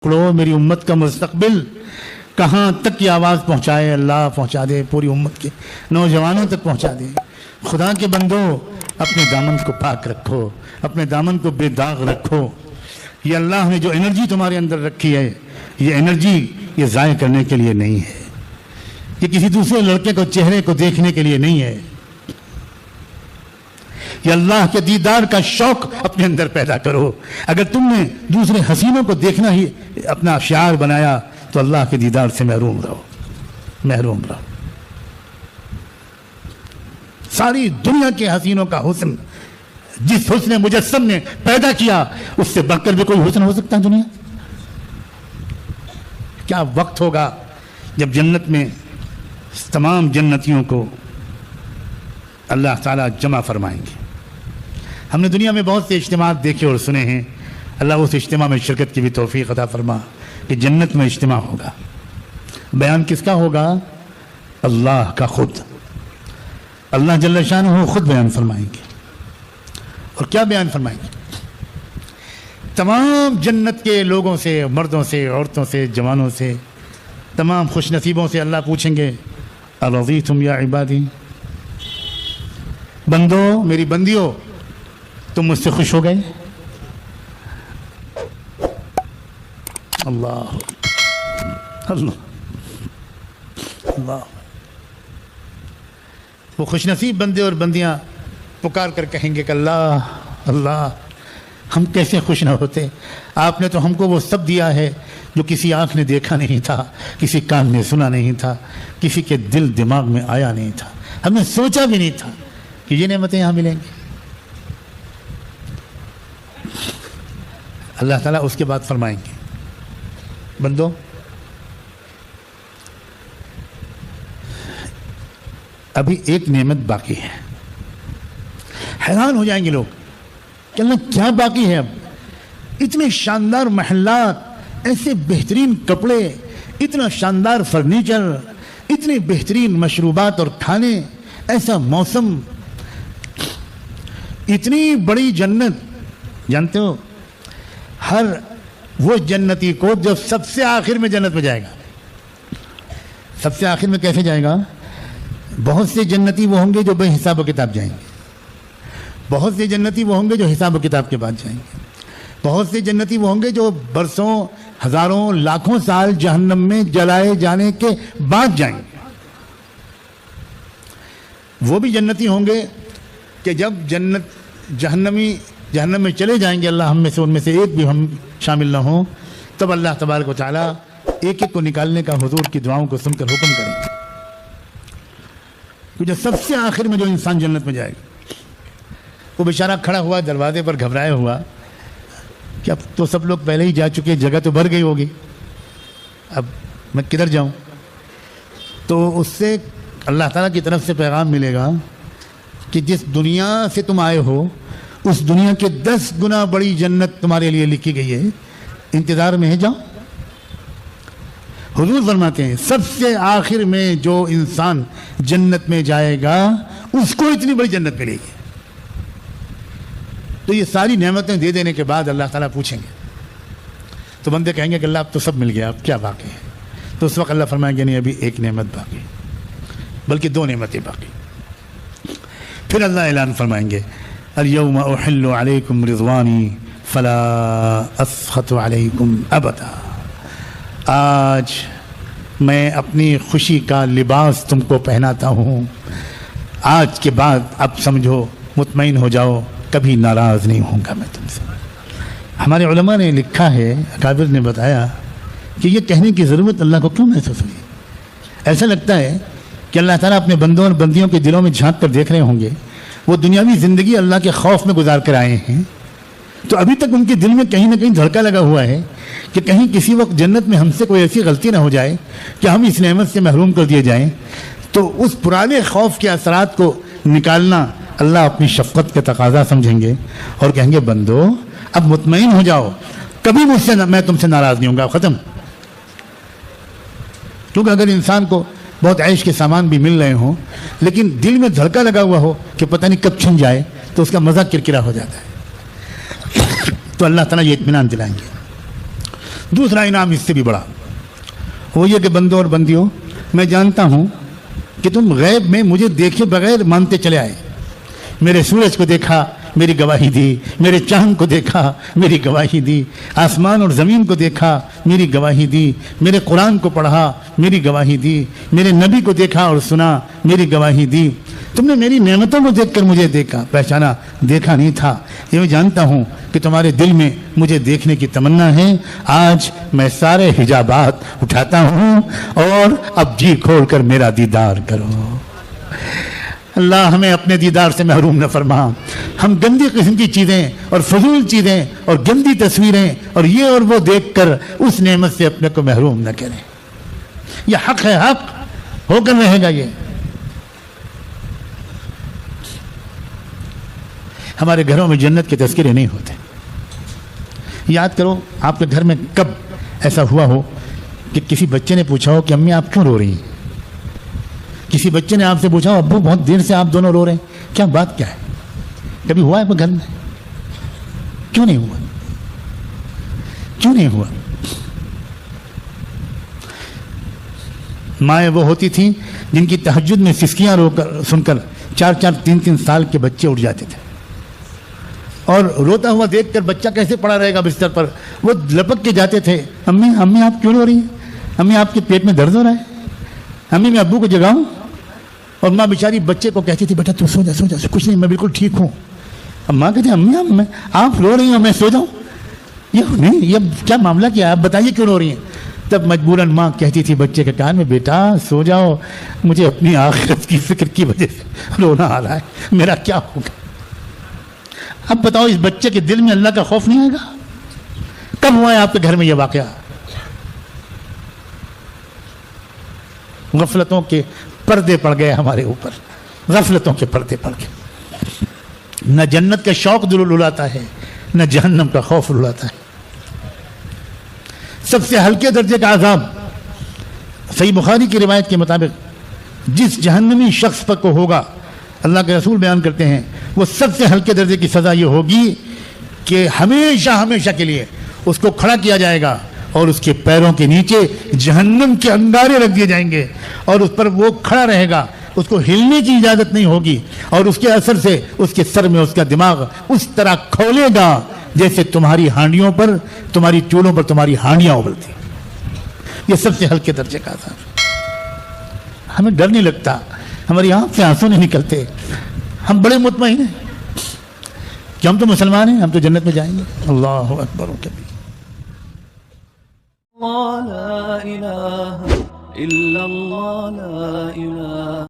پکڑو میری امت کا مستقبل کہاں تک یہ آواز پہنچائے اللہ پہنچا دے، پوری امت کے نوجوانوں تک پہنچا دے۔ خدا کے بندو اپنے دامن کو پاک رکھو، اپنے دامن کو بے داغ رکھو۔ یہ اللہ نے جو انرجی تمہارے اندر رکھی ہے، یہ انرجی یہ ضائع کرنے کے لیے نہیں ہے، یہ کسی دوسرے لڑکے کو چہرے کو دیکھنے کے لیے نہیں ہے، یہ اللہ کے دیدار کا شوق اپنے اندر پیدا کرو۔ اگر تم نے دوسرے حسینوں کو دیکھنا ہی اپنا شعار بنایا تو اللہ کے دیدار سے محروم رہو، محروم رہو۔ ساری دنیا کے حسینوں کا حسن جس حسن مجسم نے پیدا کیا، اس سے بڑھ کر بھی کوئی حسن ہو سکتا ہے دنیا؟ کیا وقت ہوگا جب جنت میں تمام جنتیوں کو اللہ تعالیٰ جمع فرمائیں گے۔ ہم نے دنیا میں بہت سے اجتماعات دیکھے اور سنے ہیں، اللہ اس اجتماع میں شرکت کی بھی توفیق عطا فرما کہ جنت میں اجتماع ہوگا۔ بیان کس کا ہوگا؟ اللہ کا خود، اللہ جل شانہ خود بیان فرمائیں گے۔ اور کیا بیان فرمائیں گے؟ تمام جنت کے لوگوں سے، مردوں سے، عورتوں سے، جوانوں سے، تمام خوش نصیبوں سے اللہ پوچھیں گے ارضیتم یا عبادی، بندو میری بندیوں تم مجھ سے خوش ہو گئے؟ اللہ اللہ اللہ۔ وہ خوش نصیب بندے اور بندیاں پکار کر کہیں گے کہ اللہ اللہ، ہم کیسے خوش نہ ہوتے، آپ نے تو ہم کو وہ سب دیا ہے جو کسی آنکھ نے دیکھا نہیں تھا، کسی کان نے سنا نہیں تھا، کسی کے دل دماغ میں آیا نہیں تھا، ہم نے سوچا بھی نہیں تھا کہ یہ نعمتیں یہاں ملیں گی۔ اللہ تعالیٰ اس کے بعد فرمائیں گے بندو ابھی ایک نعمت باقی ہے۔ حیران ہو جائیں گے لوگ کہ اللہ کیا باقی ہے؟ اب اتنے شاندار محلات، ایسے بہترین کپڑے، اتنا شاندار فرنیچر، اتنے بہترین مشروبات اور کھانے، ایسا موسم، اتنی بڑی جنت۔ جانتے ہو ہر وہ جنتی کو جو سب سے آخر میں جنت میں جائے گا، سب سے آخر میں کیسے جائے گا؟ بہت سے جنتی وہ ہوں گے جو بے حساب و کتاب جائیں گے، بہت سے جنتی وہ ہوں گے جو حساب و کتاب کے بعد جائیں گے، بہت سے جنتی وہ ہوں گے جو برسوں، ہزاروں، لاکھوں سال جہنم میں جلائے جانے کے بعد جائیں گے۔ وہ بھی جنتی ہوں گے کہ جب جہنم میں چلے جائیں گے، اللہ ہم میں سے ان میں سے ایک بھی ہم شامل نہ ہوں، تب اللہ تبارک و تعالیٰ ایک ایک کو نکالنے کا حضور کی دعاؤں کو سن کر حکم کریں گے کہ جو سب سے آخر میں جو انسان جنت میں جائے گا، وہ بیچارہ کھڑا ہوا دروازے پر گھبرائے ہوا کہ اب تو سب لوگ پہلے ہی جا چکے، جگہ تو بھر گئی ہوگی، اب میں کدھر جاؤں؟ تو اس سے اللہ تعالیٰ کی طرف سے پیغام ملے گا کہ جس دنیا سے تم آئے ہو اس دنیا کے 10 گنا بڑی جنت تمہارے لیے لکھی گئی ہے، انتظار میں ہے، جاؤ۔ حضور فرماتے ہیں سب سے آخر میں جو انسان جنت میں جائے گا اس کو اتنی بڑی جنت ملے گی۔ تو یہ ساری نعمتیں دے دینے کے بعد اللہ تعالیٰ پوچھیں گے تو بندے کہیں گے کہ اللہ اب تو سب مل گیا، اب کیا باقی ہے؟ تو اس وقت اللہ فرمائیں گے نہیں، ابھی ایک نعمت باقی، بلکہ 2 نعمتیں باقی۔ پھر اللہ اعلان فرمائیں گے اليوم احل علیکم رضوانی فلا اسخط علیکم ابدا، آج میں اپنی خوشی کا لباس تم کو پہناتا ہوں، آج کے بعد اب سمجھو، مطمئن ہو جاؤ، کبھی ناراض نہیں ہوں گا میں تم سے۔ ہمارے علماء نے لکھا ہے، اکابر نے بتایا کہ یہ کہنے کی ضرورت اللہ کو کیوں محسوس ہوئی؟ ایسا لگتا ہے کہ اللہ تعالیٰ اپنے بندوں اور بندیوں کے دلوں میں جھانک کر دیکھ رہے ہوں گے، وہ دنیاوی زندگی اللہ کے خوف میں گزار کر آئے ہیں، تو ابھی تک ان کے دل میں کہیں نہ کہیں دھڑکا لگا ہوا ہے کہ کہیں کسی وقت جنت میں ہم سے کوئی ایسی غلطی نہ ہو جائے کہ ہم اس نعمت سے محروم کر دیے جائیں۔ تو اس پرانے خوف کے اثرات کو نکالنا اللہ اپنی شفقت کا تقاضا سمجھیں گے اور کہیں گے بندو اب مطمئن ہو جاؤ، کبھی میں تم سے ناراض نہیں ہوں گا، ختم۔ کیونکہ اگر انسان کو بہت عیش کے سامان بھی مل رہے ہوں لیکن دل میں دھڑکا لگا ہوا ہو کہ پتہ نہیں کب چھن جائے تو اس کا مزہ کرکرا ہو جاتا ہے۔ تو اللہ تعالیٰ یہ اطمینان دلائیں گے۔ دوسرا انعام اس سے بھی بڑا، وہ یہ کہ بندوں اور بندیوں، میں جانتا ہوں کہ تم غیب میں مجھے دیکھے بغیر مانتے چلے آئے۔ میرے سورج کو دیکھا، میری گواہی دی، میرے چاند کو دیکھا، میری گواہی دی، آسمان اور زمین کو دیکھا، میری گواہی دی، میرے قرآن کو پڑھا، میری گواہی دی، میرے نبی کو دیکھا اور سنا، میری گواہی دی۔ تم نے میری نعمتوں کو دیکھ کر مجھے دیکھا، پہچانا، دیکھا نہیں تھا۔ یہ میں جانتا ہوں کہ تمہارے دل میں مجھے دیکھنے کی تمنا ہے۔ آج میں سارے حجابات اٹھاتا ہوں اور اب جی کھول کر میرا دیدار کرو۔ اللہ ہمیں اپنے دیدار سے محروم نہ فرما۔ ہم گندی قسم کی چیزیں اور فضول چیزیں اور گندی تصویریں اور یہ اور وہ دیکھ کر اس نعمت سے اپنے کو محروم نہ کریں۔ یہ حق ہے، حق ہو کر رہے گا۔ یہ ہمارے گھروں میں جنت کے تذکرے نہیں ہوتے۔ یاد کرو آپ کے گھر میں کب ایسا ہوا ہو کہ کسی بچے نے پوچھا ہو کہ امی آپ کیوں رو رہی ہیں؟ کسی بچے نے آپ سے پوچھا ہو ابو بہت دیر سے آپ دونوں رو رہے ہیں، کیا بات کیا ہے؟ کبھی ہوا ہے وہ گھر میں؟ کیوں نہیں ہوا؟ کیوں نہیں ہوا؟ مائیں وہ ہوتی تھیں جن کی تہجد میں سسکیاں رو کر سن کر 4-4 3-3 سال کے بچے اٹھ جاتے تھے، اور روتا ہوا دیکھ کر بچہ کیسے پڑا رہے گا بستر پر، وہ لپک کے جاتے تھے، امی امی آپ کیوں رو رہی ہیں؟ امی آپ کے پیٹ میں درد ہو رہا ہے؟ امی میں ابو کو جگاؤں؟ اور ماں بیچاری بچے کو کہتی تھی بیٹا تو سو جا، سو جا، کچھ نہیں، میں بالکل ٹھیک ہوں۔ اب ماں کہتی امی آپ رو رہی ہیں میں سو جاؤں؟ یہ نہیں، یہ کیا معاملہ کیا ہے، آپ بتائیے کیوں رو رہی ہیں؟ تب مجبوراً ماں کہتی تھی بچے کے کان میں بیٹا سو جاؤ، مجھے اپنی آخرت کی فکر کی وجہ سے رونا آ رہا ہے، میرا کیا ہوگا؟ اب بتاؤ اس بچے کے دل میں اللہ کا خوف نہیں آئے گا؟ کب ہوا ہے آپ کے گھر میں یہ واقعہ؟ غفلتوں کے پردے پڑ گئے ہمارے اوپر، غفلتوں کے پردے پڑ گئے۔ نہ جنت کا شوق دل رلاتا ہے، نہ جہنم کا خوف رلاتا ہے۔ سب سے ہلکے درجے کا عذاب صحیح بخاری کی روایت کے مطابق جس جہنمی شخص پر کو ہوگا، اللہ کے رسول بیان کرتے ہیں، وہ سب سے ہلکے درجے کی سزا یہ ہوگی کہ ہمیشہ ہمیشہ کے لیے اس کو کھڑا کیا جائے گا اور اس کے پیروں کے نیچے جہنم کے انگارے رکھ دیے جائیں گے، اور اس پر وہ کھڑا رہے گا، اس کو ہلنے کی اجازت نہیں ہوگی، اور اس کے اثر سے اس کے سر میں اس کا دماغ اس طرح کھولے گا جیسے تمہاری ہانڈیوں پر، تمہاری چولوں پر تمہاری ہانڈیاں ابلتی۔ یہ سب سے ہلکے درجے کا عذاب۔ ہمیں ڈر نہیں لگتا، ہماری آنکھ سے آنسو نہیں نکلتے، ہم بڑے مطمئن ہیں کہ ہم تو مسلمان ہیں، ہم تو جنت میں جائیں گے۔ اللہ اکبر و کبیر۔ لا إله إلا الله، لا إله